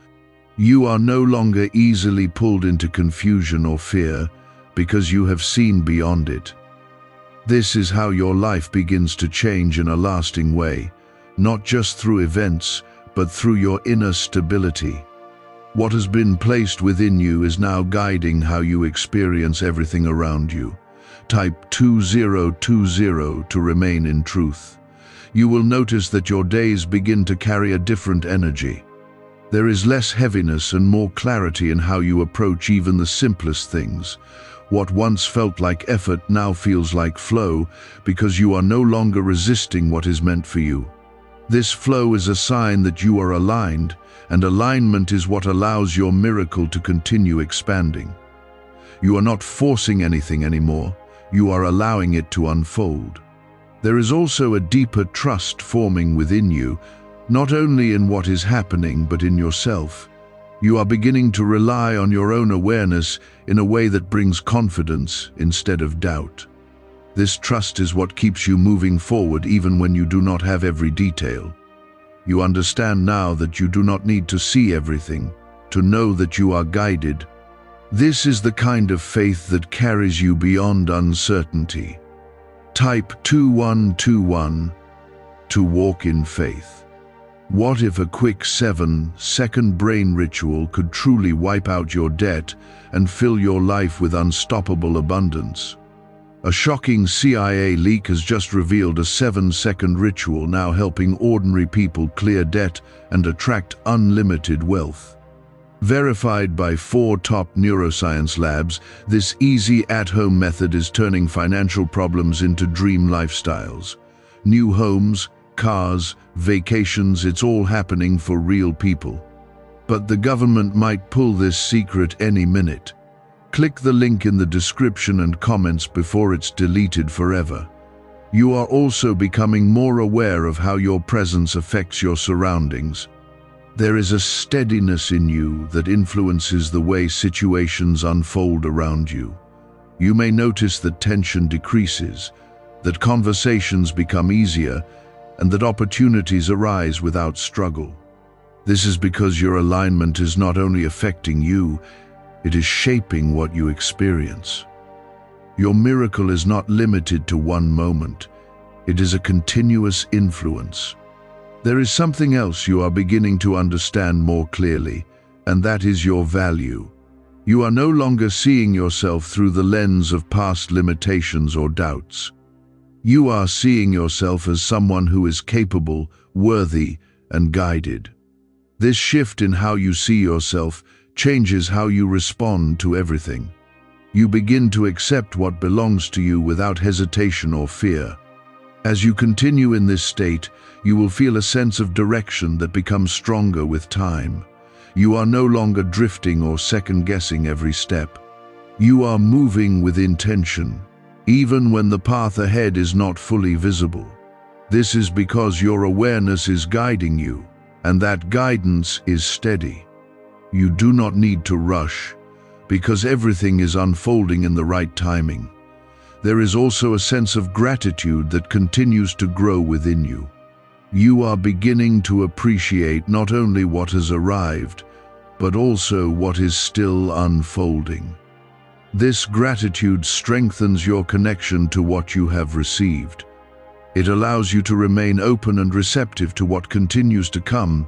You are no longer easily pulled into confusion or fear, because you have seen beyond it. This is how your life begins to change in a lasting way, not just through events, but through your inner stability. What has been placed within you is now guiding how you experience everything around you. Type 2020 to remain in truth. You will notice that your days begin to carry a different energy. There is less heaviness and more clarity in how you approach even the simplest things. What once felt like effort now feels like flow, because you are no longer resisting what is meant for you. This flow is a sign that you are aligned, and alignment is what allows your miracle to continue expanding. You are not forcing anything anymore, you are allowing it to unfold. There is also a deeper trust forming within you, not only in what is happening but in yourself. You are beginning to rely on your own awareness in a way that brings confidence instead of doubt. This trust is what keeps you moving forward even when you do not have every detail. You understand now that you do not need to see everything, to know that you are guided. This is the kind of faith that carries you beyond uncertainty. Type 2121 to walk in faith. What if a quick 7-second brain ritual could truly wipe out your debt and fill your life with unstoppable abundance? A shocking CIA leak has just revealed a 7-second ritual now helping ordinary people clear debt and attract unlimited wealth. Verified by 4 top neuroscience labs, this easy at-home method is turning financial problems into dream lifestyles. New homes, cars, vacations, it's all happening for real people. But the government might pull this secret any minute. Click the link in the description and comments before it's deleted forever. You are also becoming more aware of how your presence affects your surroundings. There is a steadiness in you that influences the way situations unfold around you. You may notice that tension decreases, that conversations become easier, and that opportunities arise without struggle. This is because your alignment is not only affecting you, it is shaping what you experience. Your miracle is not limited to one moment. It is a continuous influence. There is something else you are beginning to understand more clearly, and that is your value. You are no longer seeing yourself through the lens of past limitations or doubts. You are seeing yourself as someone who is capable, worthy, and guided. This shift in how you see yourself changes how you respond to everything. You begin to accept what belongs to you without hesitation or fear. As you continue in this state, you will feel a sense of direction that becomes stronger with time. You are no longer drifting or second-guessing every step. You are moving with intention, even when the path ahead is not fully visible. This is because your awareness is guiding you, and that guidance is steady. You do not need to rush, because everything is unfolding in the right timing. There is also a sense of gratitude that continues to grow within you. You are beginning to appreciate not only what has arrived, but also what is still unfolding. This gratitude strengthens your connection to what you have received. It allows you to remain open and receptive to what continues to come,